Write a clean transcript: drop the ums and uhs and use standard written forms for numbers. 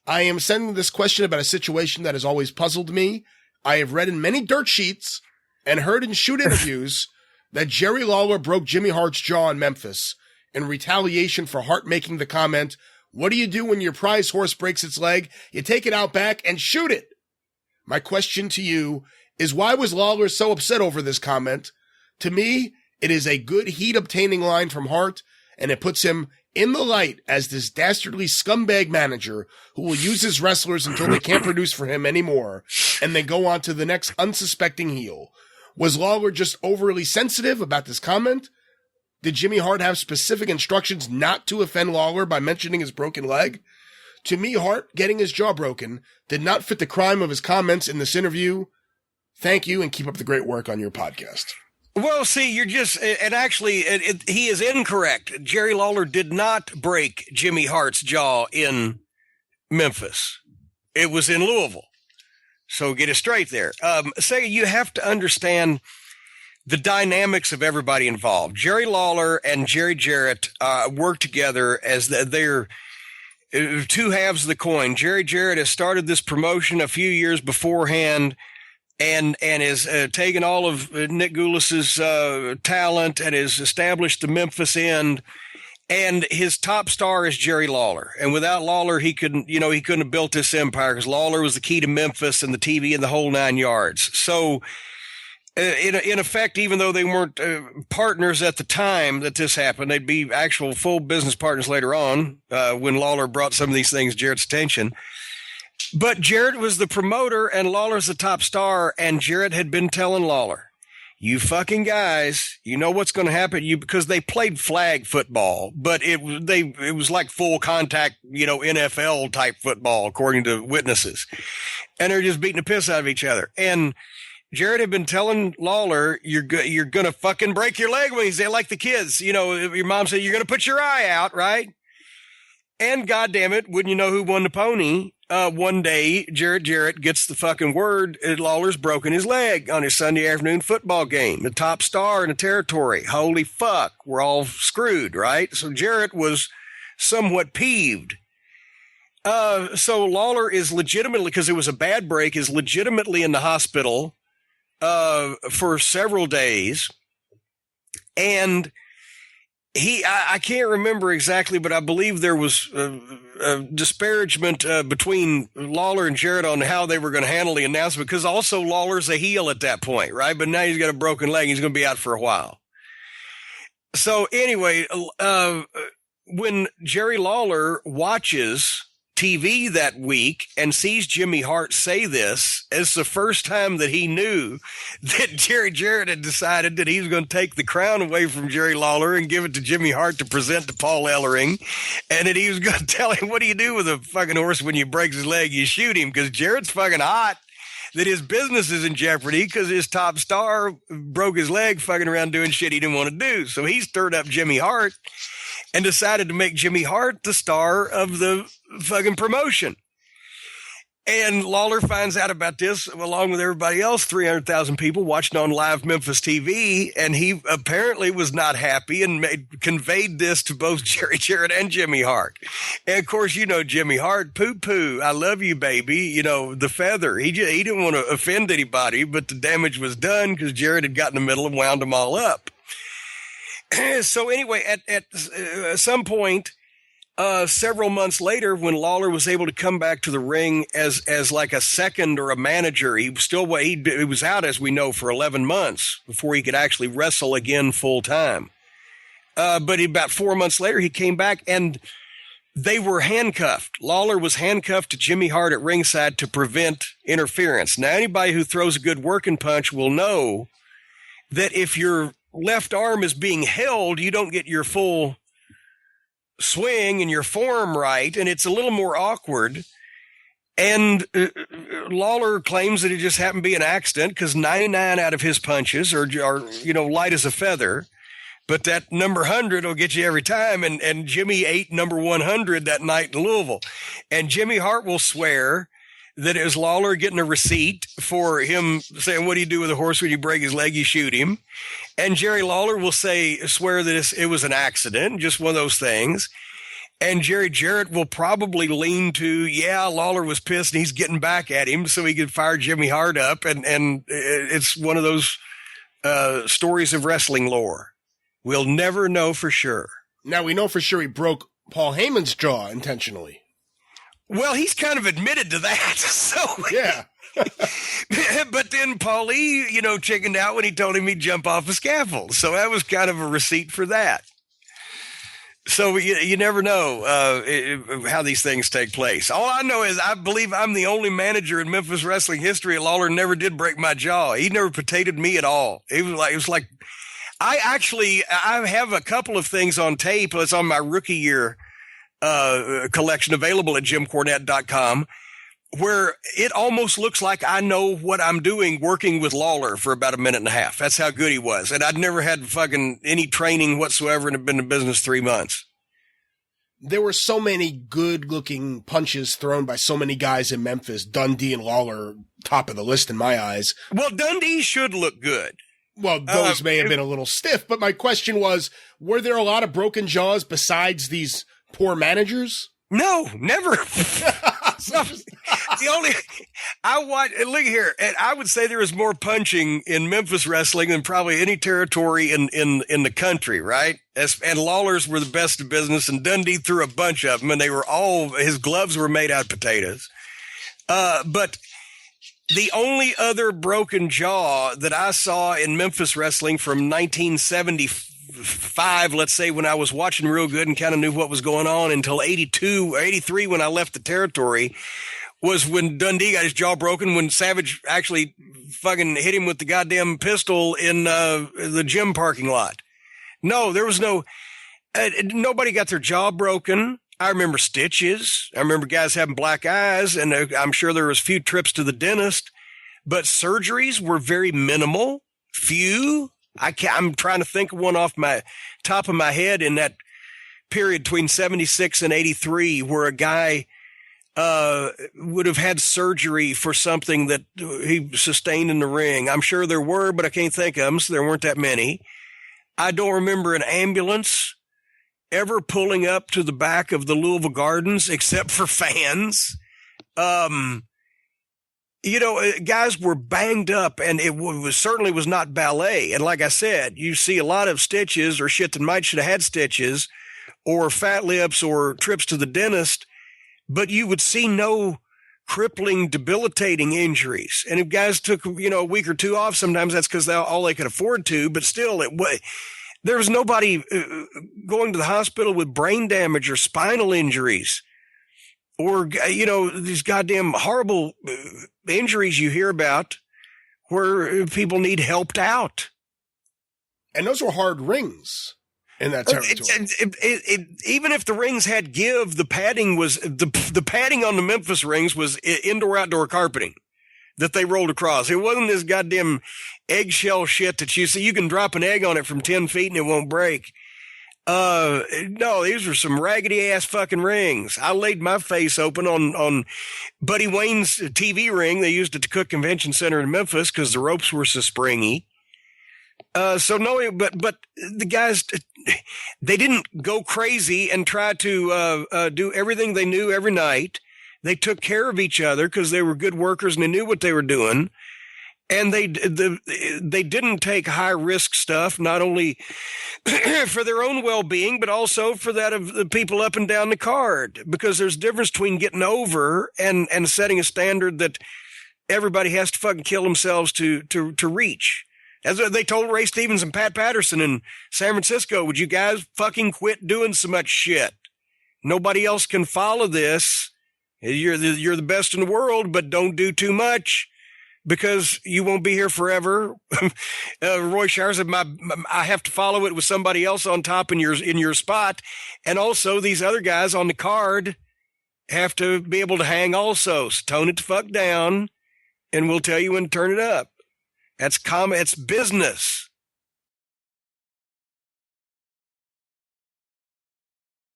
I am sending this question about a situation that has always puzzled me. I have read in many dirt sheets and heard in shoot interviews that Jerry Lawler broke Jimmy Hart's jaw in Memphis in retaliation for Hart making the comment, "What do you do when your prize horse breaks its leg? You take it out back and shoot it." My question to you is, why was Lawler so upset over this comment? To me, it is a good heat-obtaining line from Hart, and it puts him in the light as this dastardly scumbag manager who will use his wrestlers until they can't produce for him anymore, and then go on to the next unsuspecting heel. Was Lawler just overly sensitive about this comment? Did Jimmy Hart have specific instructions not to offend Lawler by mentioning his broken leg? To me, Hart getting his jaw broken did not fit the crime of his comments in this interview. Thank you, and keep up the great work on your podcast. Well, see, you're just, and actually, he is incorrect. Jerry Lawler did not break Jimmy Hart's jaw in Memphis. It was in Louisville. So get it straight there. Say you have to understand the dynamics of everybody involved. Jerry Lawler and Jerry Jarrett work together as they're two halves of the coin. Jerry Jarrett has started this promotion a few years beforehand and has taken all of Nick Goulas's talent and has established the Memphis end. And his top star is Jerry Lawler. And without Lawler, he couldn't have built this empire, because Lawler was the key to Memphis and the TV and the whole 9 yards. So in effect, even though they weren't partners at the time that this happened, they'd be actual full business partners later on when Lawler brought some of these things to Jarrett's attention. But Jarrett was the promoter and Lawler's the top star, and Jarrett had been telling Lawler, "You fucking guys, you know what's going to happen to you," because they played flag football, but it was like full contact, NFL type football, according to witnesses. And they're just beating the piss out of each other. And Jarrett had been telling Lawler, you're going to fucking break your leg when he's there, like the kids. Your mom said, "You're going to put your eye out," right? And goddamn it, wouldn't you know who won the pony? One day, Jarrett gets the fucking word that Lawler's broken his leg on his Sunday afternoon football game. The top star in the territory. Holy fuck, we're all screwed, right? So Jarrett was somewhat peeved. So Lawler is legitimately, because it was a bad break, is legitimately in the hospital for several days. And I can't remember exactly, but I believe there was a disparagement between Lawler and Jarrett on how they were going to handle the announcement, because also Lawler's a heel at that point, right? But now he's got a broken leg. He's going to be out for a while. So anyway, when Jerry Lawler watches TV that week and sees Jimmy Hart say this, it's the first time that he knew that Jerry Jarrett had decided that he was going to take the crown away from Jerry Lawler and give it to Jimmy Hart to present to Paul Ellering, and that he was going to tell him, "What do you do with a fucking horse when you break his leg? You shoot him," because Jarrett's fucking hot, that his business is in jeopardy because his top star broke his leg fucking around doing shit he didn't want to do. So he stirred up Jimmy Hart and decided to make Jimmy Hart the star of the fucking promotion. And Lawler finds out about this along with everybody else, 300,000 people watching on live Memphis TV, and he apparently was not happy and conveyed this to both Jerry Jarrett and Jimmy Hart. And of course, Jimmy Hart, poo-poo, I love you, baby, the feather. He didn't want to offend anybody, but the damage was done because Jarrett had got in the middle and wound them all up. So anyway, at some point, several months later, when Lawler was able to come back to the ring as like a second or a manager, he was out, as we know, for 11 months before he could actually wrestle again full time. But about 4 months later, he came back and they were handcuffed. Lawler was handcuffed to Jimmy Hart at ringside to prevent interference. Now, anybody who throws a good working punch will know that if your left arm is being held, you don't get your full swing and your form right, and it's a little more awkward. And Lawler claims that it just happened to be an accident because 99 out of his punches are light as a feather, but that number 100 will get you every time. And Jimmy ate number 100 that night in Louisville. And Jimmy Hart will swear that it was Lawler getting a receipt for him saying, "What do you do with a horse when you break his leg? You shoot him." And Jerry Lawler will swear that it was an accident, just one of those things. And Jerry Jarrett will probably lean to, yeah, Lawler was pissed and he's getting back at him so he could fire Jimmy Hart up. And it's one of those stories of wrestling lore. We'll never know for sure. Now, we know for sure he broke Paul Heyman's jaw intentionally. Well, he's kind of admitted to that. So yeah. But then Paulie, chickened out when he told him he'd jump off a scaffold. So that was kind of a receipt for that. So you never know how these things take place. All I know is I believe I'm the only manager in Memphis wrestling history. Lawler never did break my jaw. He never potatoed me at all. It was like I have a couple of things on tape. It's on my rookie year collection available at JimCornette.com, where it almost looks like I know what I'm doing working with Lawler for about a minute and a half. That's how good he was. And I'd never had fucking any training whatsoever and have been in business 3 months. There were so many good-looking punches thrown by so many guys in Memphis. Dundee and Lawler, top of the list in my eyes. Well, Dundee should look good. Well, those may have been a little stiff, but my question was, were there a lot of broken jaws besides these poor managers? No, never. Look here, and I would say there was more punching in Memphis wrestling than probably any territory in the country, right? And Lawler's were the best of business, and Dundee threw a bunch of them, and his gloves were made out of potatoes. But the only other broken jaw that I saw in Memphis wrestling from 1975, let's say, when I was watching real good and kind of knew what was going on, until 82 or 83 when I left the territory, was when Dundee got his jaw broken, when Savage actually fucking hit him with the goddamn pistol in the gym parking lot. No, there was nobody got their jaw broken. I remember stitches. I remember guys having black eyes, and I'm sure there was a few trips to the dentist, but surgeries were very minimal, few. I'm trying to think of one off my top of my head in that period between 76 and 83 where a guy would have had surgery for something that he sustained in the ring. I'm sure there were, but I can't think of them, so there weren't that many. I don't remember an ambulance ever pulling up to the back of the Louisville Gardens except for fans. Guys were banged up, and it certainly was not ballet. And like I said, you see a lot of stitches or shit that should have had stitches, or fat lips, or trips to the dentist, but you would see no crippling, debilitating injuries. And if guys took, a week or two off, sometimes that's because all they could afford to, but still, there was nobody going to the hospital with brain damage or spinal injuries, or, these goddamn horrible injuries you hear about where people need helped out. And those were hard rings in that territory. Even if the rings had give, the padding was the padding on the Memphis rings was indoor-outdoor carpeting that they rolled across. It wasn't this goddamn eggshell shit that you see. You can drop an egg on it from 10 feet and it won't break. No, these were some raggedy ass fucking rings. I laid my face open on Buddy Wayne's TV ring they used at the Cook Convention Center in Memphis because the ropes were so springy. But the guys, they didn't go crazy and try to do everything they knew every night. They took care of each other because they were good workers and they knew what they were doing. And they didn't take high risk stuff, not only for their own well-being, but also for that of the people up and down the card, because there's a difference between getting over and setting a standard that everybody has to fucking kill themselves to reach. That's what they told Ray Stevens and Pat Patterson in San Francisco. Would you guys fucking quit doing so much shit? Nobody else can follow this. You're the best in the world, but don't do too much, because you won't be here forever. Roy Shire said, I have to follow it with somebody else on top in your spot. And also these other guys on the card have to be able to hang also. So tone it the fuck down and we'll tell you when to turn it up. It's business.